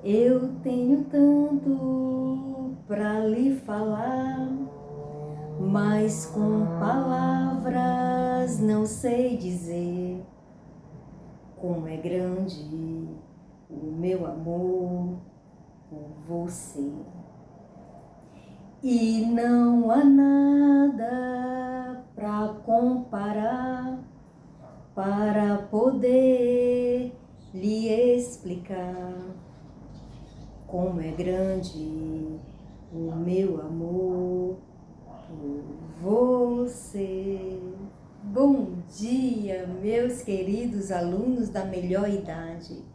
Eu tenho tanto para lhe falar, mas com palavras não sei dizer como é grande o meu amor por você. E não há nada para comparar, para poder lhe explicar como é grande o meu amor por você. Bom dia, meus queridos alunos da melhor idade.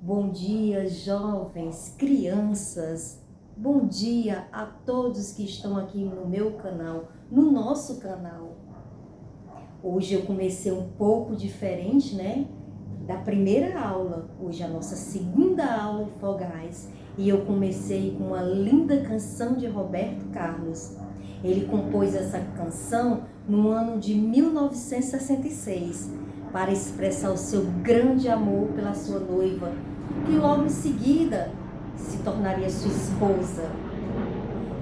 Bom dia, jovens, crianças. Bom dia a todos que estão aqui no meu canal, no nosso canal. Hoje eu comecei um pouco diferente, né? Da primeira aula. Hoje é a nossa segunda aula de vogais. E eu comecei com uma linda canção de Roberto Carlos. Ele compôs essa canção no ano de 1966 para expressar o seu grande amor pela sua noiva, que logo em seguida se tornaria sua esposa.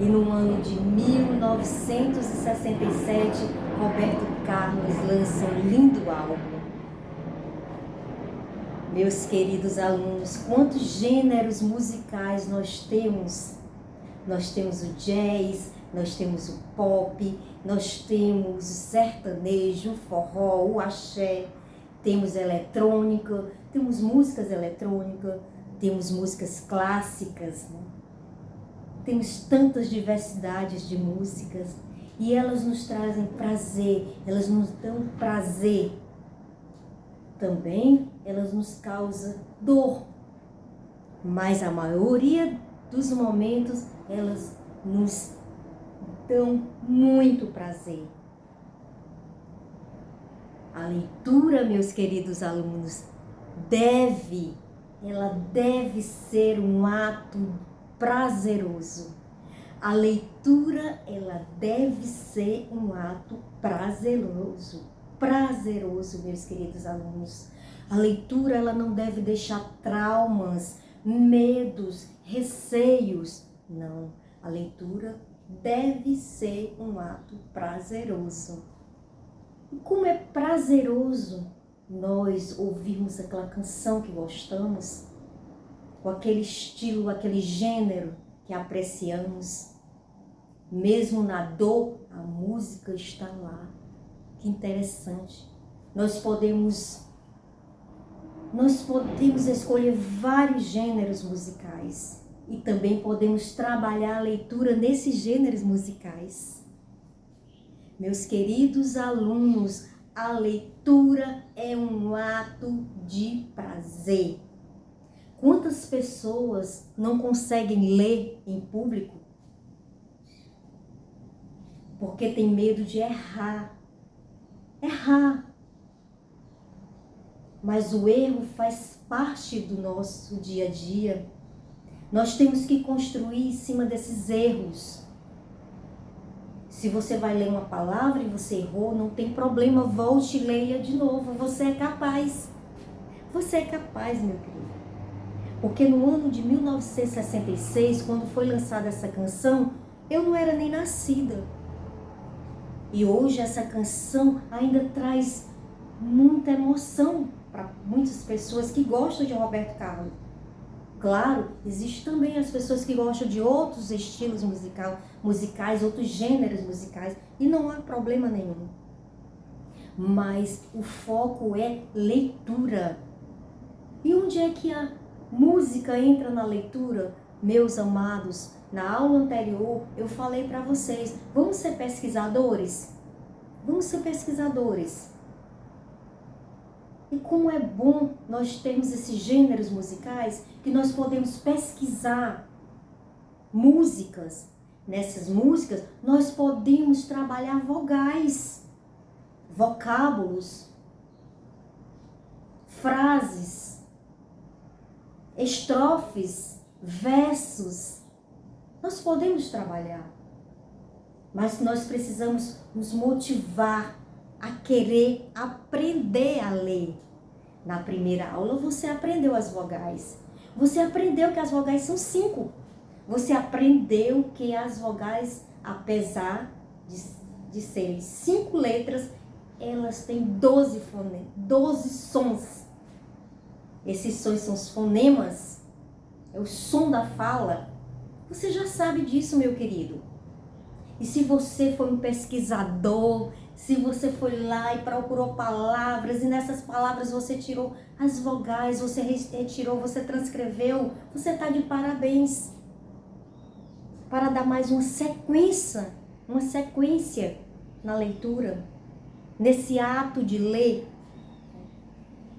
E no ano de 1967, Roberto Carlos lança um lindo álbum. Meus queridos alunos, quantos gêneros musicais nós temos? Nós temos o jazz, nós temos o pop, nós temos o sertanejo, o forró, o axé, temos eletrônica, temos músicas eletrônicas, temos músicas clássicas, né? Temos tantas diversidades de músicas e elas nos trazem prazer, elas nos dão prazer. Também elas nos causam dor, mas a maioria dos momentos elas nos dão muito prazer. A leitura, meus queridos alunos, ela deve ser um ato prazeroso. A leitura, ela deve ser um ato prazeroso. Prazeroso, meus queridos alunos. A leitura, ela não deve deixar traumas, medos, receios. Não, a leitura deve ser um ato prazeroso. E como é prazeroso nós ouvirmos aquela canção que gostamos, com aquele estilo, aquele gênero que apreciamos. Mesmo na dor, a música está lá. Que interessante. Nós podemos escolher vários gêneros musicais e também podemos trabalhar a leitura nesses gêneros musicais. Meus queridos alunos, a leitura é um ato de prazer. Quantas pessoas não conseguem ler em público porque tem medo de errar? Mas o erro faz parte do nosso dia a dia. Nós temos que construir em cima desses erros. Se você vai ler uma palavra e você errou, não tem problema, volte e leia de novo. Você é capaz. Você é capaz, meu querido. Porque no ano de 1966, quando foi lançada essa canção, eu não era nem nascida. E hoje essa canção ainda traz muita emoção para muitas pessoas que gostam de Roberto Carlos. Claro, existem também as pessoas que gostam de outros estilos musicais, outros gêneros musicais, e não há problema nenhum. Mas o foco é leitura. E onde é que a música entra na leitura? Meus amados, na aula anterior eu falei para vocês, vamos ser pesquisadores? Vamos ser pesquisadores. E como é bom nós termos esses gêneros musicais que nós podemos pesquisar músicas. Nessas músicas nós podemos trabalhar vogais, vocábulos, frases, estrofes, versos. Nós podemos trabalhar, mas nós precisamos nos motivar a querer aprender a ler. Na primeira aula você aprendeu as vogais. Você aprendeu que as vogais são 5. Você aprendeu que as vogais, apesar de serem 5 letras, elas têm 12 fonemas, 12 sons. Esses sons são os fonemas, é o som da fala. Você já sabe disso, meu querido. E se você foi um pesquisador, se você foi lá e procurou palavras, e nessas palavras você tirou as vogais, você retirou, você transcreveu, você está de parabéns. Para dar mais uma sequência na leitura, nesse ato de ler.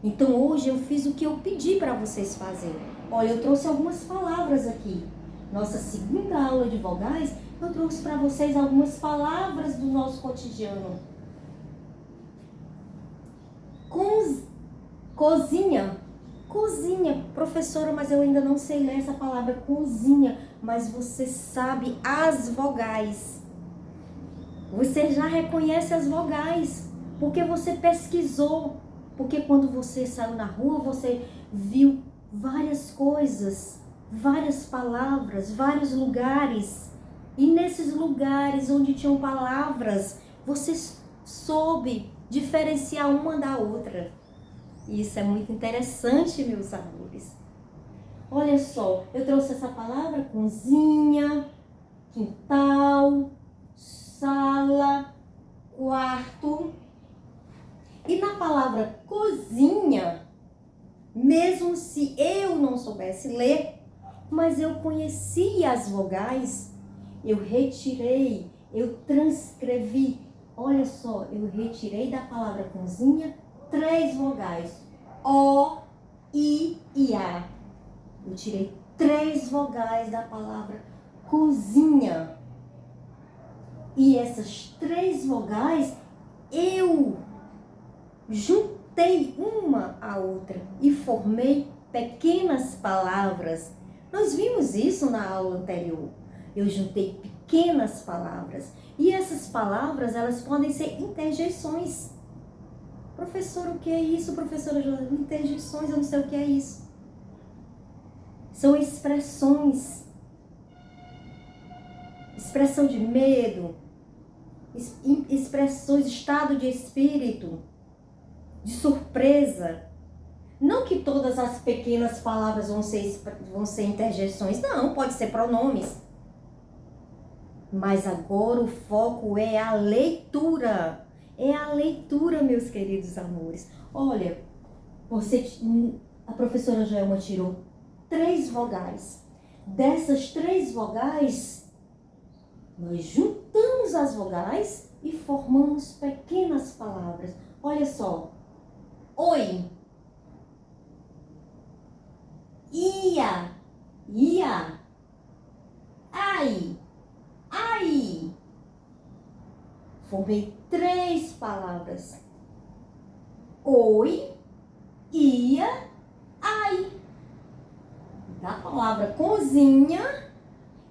Então hoje eu fiz o que eu pedi para vocês fazerem. Olha, eu trouxe algumas palavras aqui. Nossa segunda aula de vogais, eu trouxe para vocês algumas palavras do nosso cotidiano. Cozinha. Cozinha. Professora, mas eu ainda não sei ler essa palavra cozinha. Mas você sabe as vogais. Você já reconhece as vogais. Porque você pesquisou. Porque quando você saiu na rua, você viu várias coisas, várias palavras, vários lugares. E nesses lugares onde tinham palavras, você soube diferenciar uma da outra. E isso é muito interessante, meus amores. Olha só, eu trouxe essa palavra: cozinha, quintal, sala, quarto. E na palavra cozinha, mesmo se eu não soubesse ler, mas eu conhecia as vogais, eu retirei, eu transcrevi. Olha só, eu retirei da palavra cozinha 3 vogais. O, I e A. Eu tirei 3 vogais da palavra cozinha. E essas 3 vogais, eu juntei uma à outra e formei pequenas palavras. Nós vimos isso na aula anterior. Eu juntei pequenas palavras. E essas palavras, elas podem ser interjeições. Professor, o que é isso, professora? Interjeições, eu não sei o que é isso. São expressões. Expressão de medo, expressões, estado de espírito, de surpresa. Não que todas as pequenas palavras vão ser interjeições, não, pode ser pronomes. Mas agora o foco é a leitura. É a leitura, meus queridos amores. Olha, a professora Joelma tirou 3 vogais. Dessas 3 vogais, nós juntamos as vogais e formamos pequenas palavras. Olha só. Oi. Ia. Ai. Formei 3 palavras. Oi, ia, ai. Da palavra cozinha,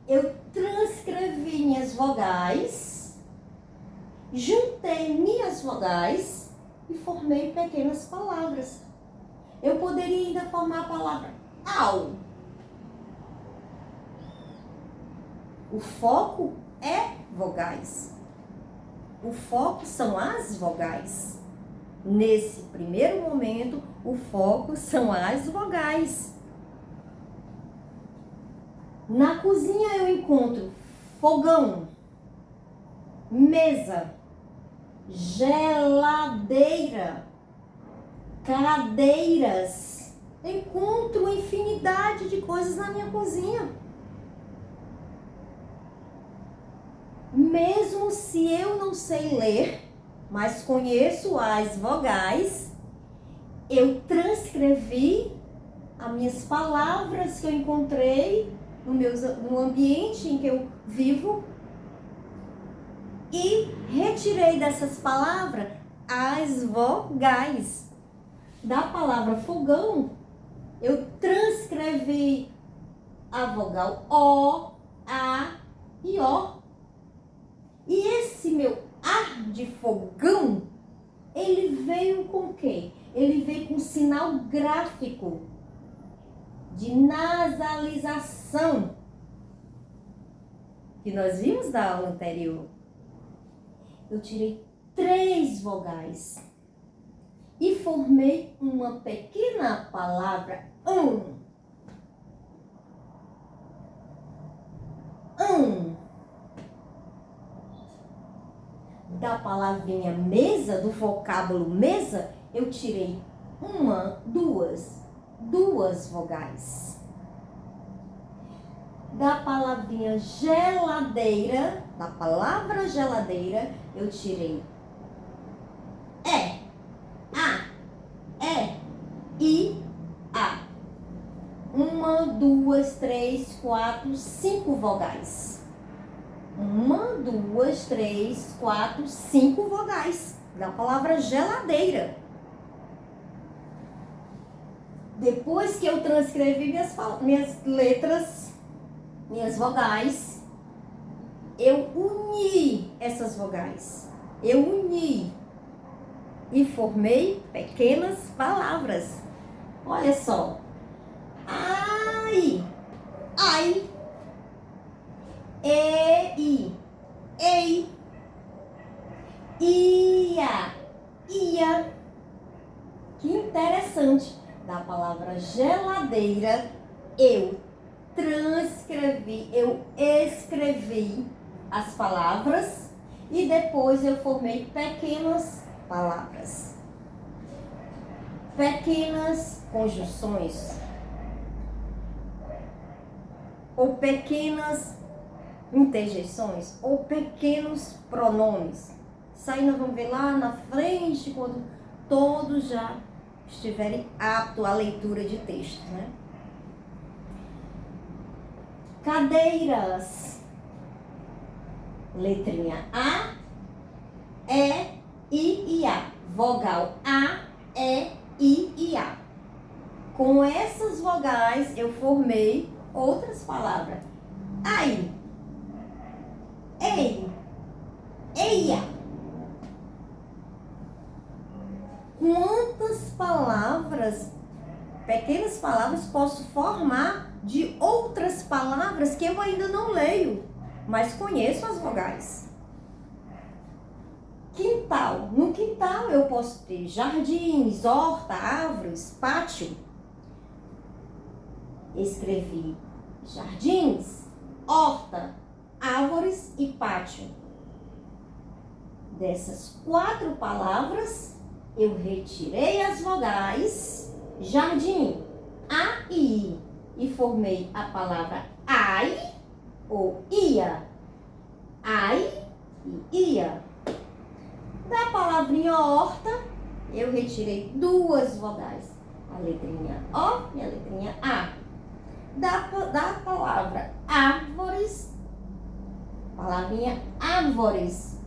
eu transcrevi minhas vogais, juntei minhas vogais e formei pequenas palavras. Eu poderia ainda formar a palavra au. O foco é vogais. O foco são as vogais. Nesse primeiro momento, o foco são as vogais. Na cozinha eu encontro fogão, mesa, geladeira, cadeiras. Encontro infinidade de coisas na minha cozinha. Mesmo se eu não sei ler, mas conheço as vogais, eu transcrevi as minhas palavras que eu encontrei no ambiente em que eu vivo e retirei dessas palavras as vogais. Da palavra fogão, eu transcrevi a vogal O, A e O. E esse meu ar de fogão, ele veio com o quê? Ele veio com sinal gráfico. de nasalização, que nós vimos na aula anterior. Eu tirei 3 vogais e formei uma pequena palavra Da palavrinha mesa, do vocábulo mesa, eu tirei duas vogais. Da palavrinha geladeira, da palavra geladeira, eu tirei I, A. 1, 2, 3, 4, 5 vogais. 1, 2, 3, 4, 5 vogais da palavra geladeira. Depois que eu transcrevi minhas letras, minhas vogais, eu uni essas vogais. Eu uni e formei pequenas palavras. Olha só. Ai, ei, ia. Que interessante. Da palavra geladeira, eu escrevi as palavras e depois eu formei pequenas palavras. Pequenas conjunções ou pequenas interjeições ou pequenos pronomes. Isso aí nós vamos ver lá na frente, quando todos já estiverem aptos à leitura de texto, né? Cadeiras. Letrinha A, E, I e A. Vogal A, E, I e A. Com essas vogais eu formei outras palavras. Ai, ei, eia. Quantas palavras, pequenas palavras, posso formar de outras palavras que eu ainda não leio, mas conheço as vogais? Quintal. No quintal eu posso ter jardins, horta, árvores, pátio. Escrevi jardins, horta, árvores e pátio. Dessas 4 palavras, eu retirei as vogais, jardim, A e I, e formei a palavra ai ou ia. Ai e ia. Da palavrinha horta, eu retirei 2 vogais, a letrinha O e a letrinha A. Da palavra árvores, palavrinha árvores,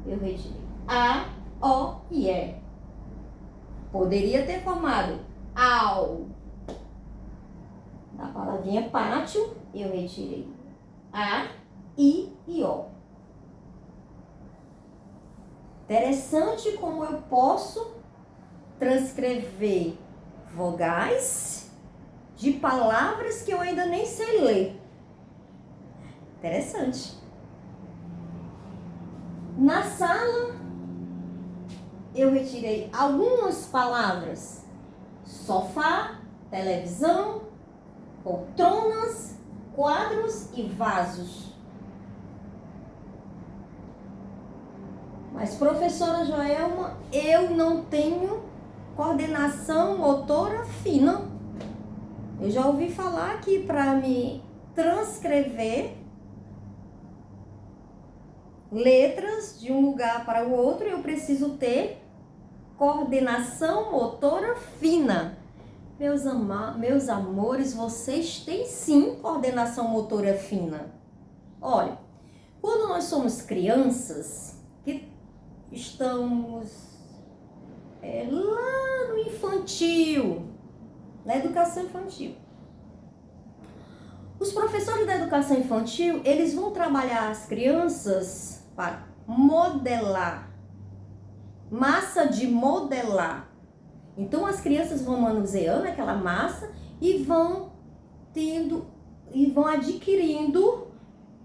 eu retirei A, O e E. Poderia ter formado ao. Da palavrinha pátio, eu retirei A, I e O. Interessante como eu posso transcrever vogais de palavras que eu ainda nem sei ler. Interessante. Na sala, eu retirei algumas palavras: sofá, televisão, poltronas, quadros e vasos. Mas, professora Joelma, eu não tenho coordenação motora fina. Eu já ouvi falar que para me transcrever letras de um lugar para o outro, eu preciso ter coordenação motora fina. Meus amores, vocês têm sim coordenação motora fina. Olha, quando nós somos crianças, que estamos lá no infantil, na educação infantil, os professores da educação infantil, eles vão trabalhar as crianças para modelar, massa de modelar. Então as crianças vão manuseando aquela massa e vão tendo e vão adquirindo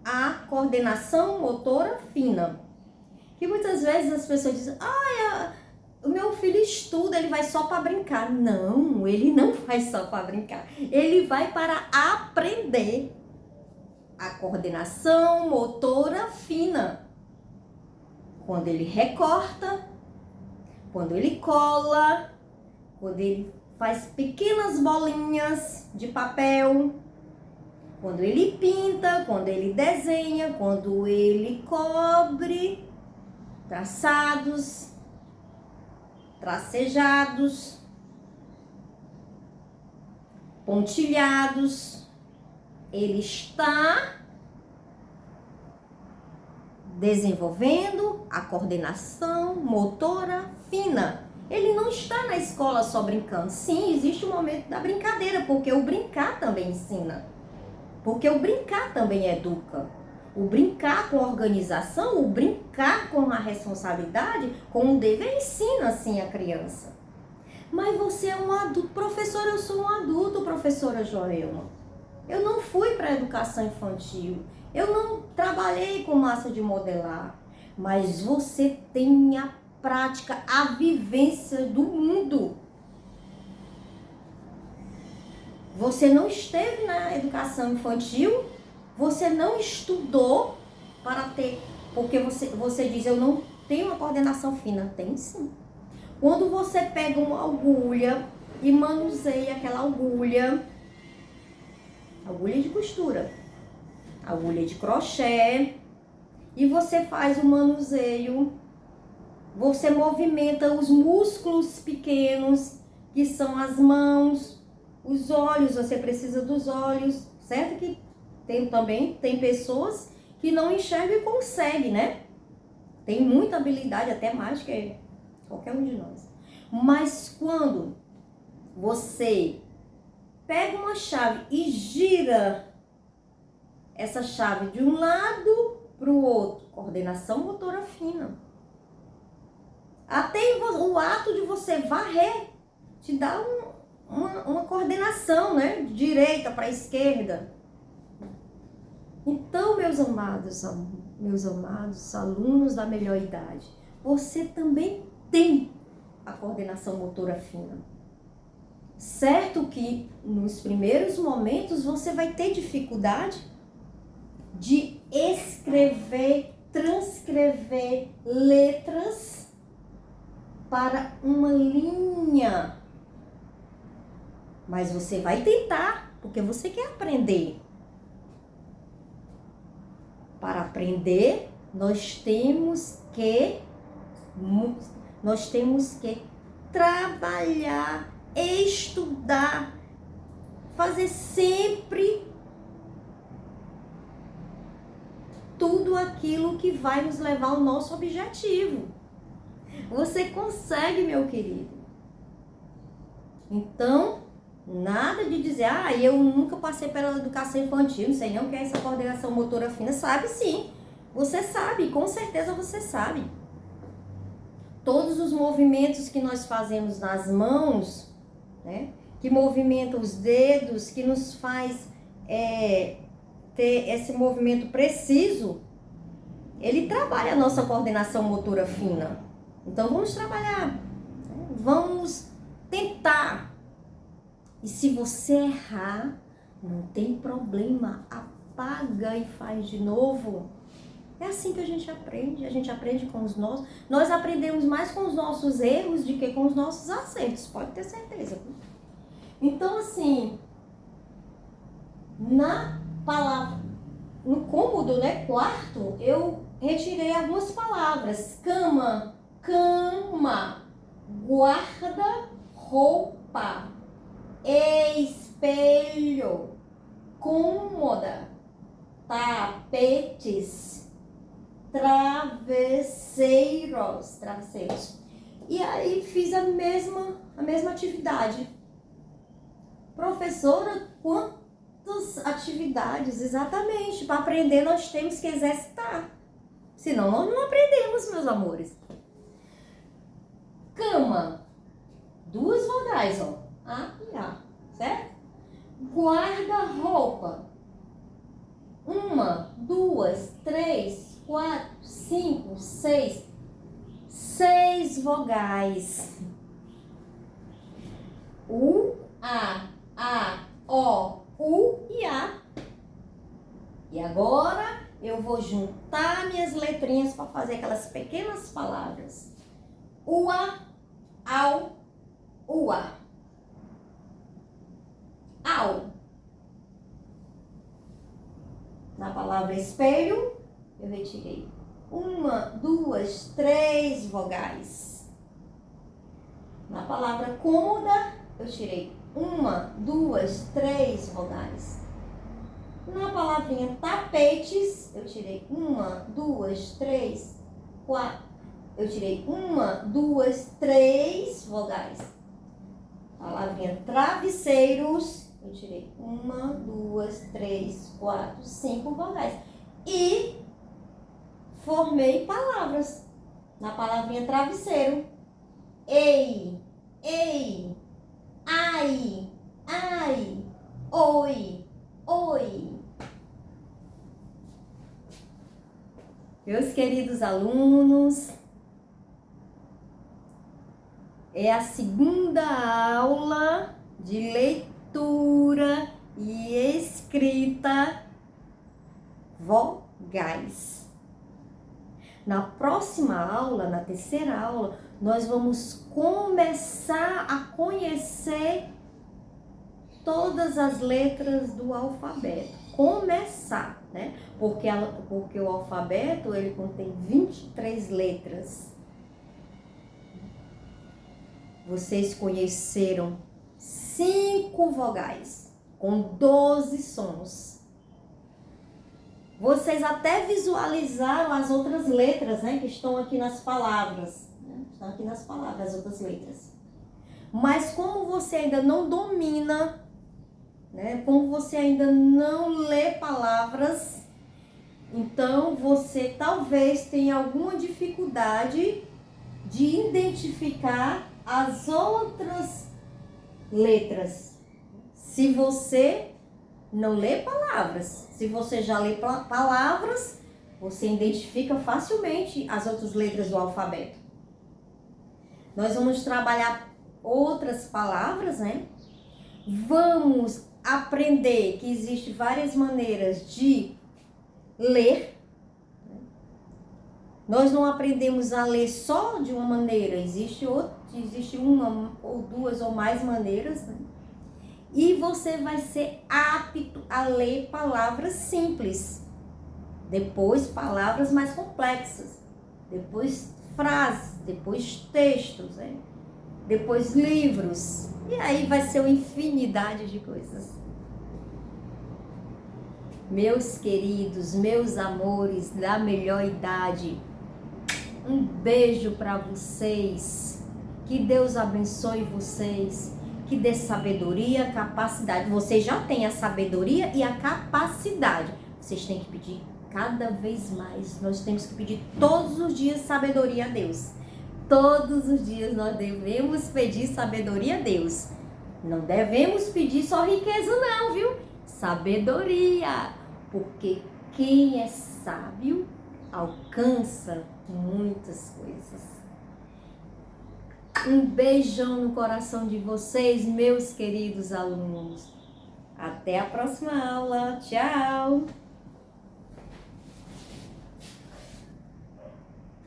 a coordenação motora fina. Que muitas vezes as pessoas dizem, o meu filho estuda, ele vai só para brincar. Não, ele não vai só para brincar. Ele vai para aprender a coordenação motora fina. Quando ele recorta, quando ele cola, quando ele faz pequenas bolinhas de papel, quando ele pinta, quando ele desenha, quando ele cobre traçados, tracejados, pontilhados, ele está desenvolvendo a coordenação motora fina. Ele não está na escola só brincando. Sim, existe um momento da brincadeira, porque o brincar também ensina. Porque o brincar também educa. O brincar com a organização, o brincar com a responsabilidade, com o dever, ensina sim a criança. Mas você é um adulto. Professora, eu sou um adulto, professora Joelma. Eu não fui para a educação infantil. Eu não trabalhei com massa de modelar. Mas você tem a prática, a vivência do mundo. Você não esteve na educação infantil, você não estudou para ter, porque você diz, eu não tenho uma coordenação fina. Tem sim. Quando você pega uma agulha e manuseia aquela agulha de costura, agulha de crochê, e você faz o manuseio, você movimenta os músculos pequenos, que são as mãos, os olhos, você precisa dos olhos, certo? Que tem pessoas que não enxergam e conseguem, né? Tem muita habilidade, até mais que qualquer um de nós. Mas quando você pega uma chave e gira essa chave de um lado para o outro, coordenação motora fina. Até o ato de você varrer te dá uma coordenação, né? De direita para esquerda. Então, meus amados alunos da melhor idade, você também tem a coordenação motora fina. Certo que nos primeiros momentos você vai ter dificuldade de escrever, transcrever letras para uma linha. Mas você vai tentar, porque você quer aprender. Para aprender, nós temos que trabalhar, estudar, fazer sempre tudo aquilo que vai nos levar ao nosso objetivo. Você consegue, meu querido. Então, nada de dizer, eu nunca passei pela educação infantil, não sei nem o que é essa coordenação motora fina. Sabe sim, você sabe, com certeza você sabe. Todos os movimentos que nós fazemos nas mãos, né, que movimenta os dedos, que nos faz ter esse movimento preciso, ele trabalha a nossa coordenação motora fina. Então vamos trabalhar, né? Vamos tentar. E se você errar, não tem problema, apaga e faz de novo. É assim que a gente aprende com os nossos. Nós aprendemos mais com os nossos erros do que com os nossos acertos, pode ter certeza. Então, assim, na palavra, no cômodo, né, quarto, eu retirei algumas palavras. Cama, guarda, roupa, espelho, cômoda, tapetes, travesseiros. E aí fiz a mesma atividade. Professora, quantas atividades? Exatamente, para aprender nós temos que exercitar. Senão nós não aprendemos, meus amores. Cama, 2 vogais, ó, A e A, certo? Guarda-roupa. 1, 2, 3, 4, 5, 6. 6 vogais. U, A, O, U e A. E agora eu vou juntar minhas letrinhas para fazer aquelas pequenas palavras. Ua, au, ua. Au. Na palavra espelho, eu retirei 1, 2, 3 vogais. Na palavra cômoda, eu tirei 1, 2, 3 vogais. Na palavrinha tapetes, eu tirei 1, 2, 3, 4. Eu tirei 1, 2, 3 vogais. Palavrinha travesseiros, eu tirei 1, 2, 3, 4, 5 vogais. E formei palavras. Na palavrinha travesseiro. Ei, ei, ai, ai, oi, oi. Meus queridos alunos, é a segunda aula de leitura e escrita vogais. Na próxima aula, na terceira aula, nós vamos começar a conhecer todas as letras do alfabeto. Começar, né? Porque o alfabeto, ele contém 23 letras. Vocês conheceram 5 vogais com 12 sons. Vocês até visualizaram as outras letras, né, que estão aqui nas palavras. Né? Estão aqui nas palavras as outras letras. Mas como você ainda não domina, né, como você ainda não lê palavras, então você talvez tenha alguma dificuldade de identificar as outras letras. Se você não lê palavras, se você já lê palavras, você identifica facilmente as outras letras do alfabeto. Nós vamos trabalhar outras palavras, né? Vamos aprender que existem várias maneiras de ler. Nós não aprendemos a ler só de uma maneira, existe uma ou duas ou mais maneiras, né? E você vai ser apto a ler palavras simples, depois palavras mais complexas, depois frases, depois textos, né? Depois livros, e aí vai ser uma infinidade de coisas. Meus queridos, meus amores da melhor idade, um beijo para vocês, que Deus abençoe vocês, que dê sabedoria, capacidade. Vocês já têm a sabedoria e a capacidade, vocês têm que pedir cada vez mais. Nós temos que pedir todos os dias sabedoria a Deus. Todos os dias nós devemos pedir sabedoria a Deus. Não devemos pedir só riqueza não, viu? Sabedoria, porque quem é sábio alcança muitas coisas. Um beijão no coração de vocês, meus queridos alunos. Até a próxima aula. Tchau!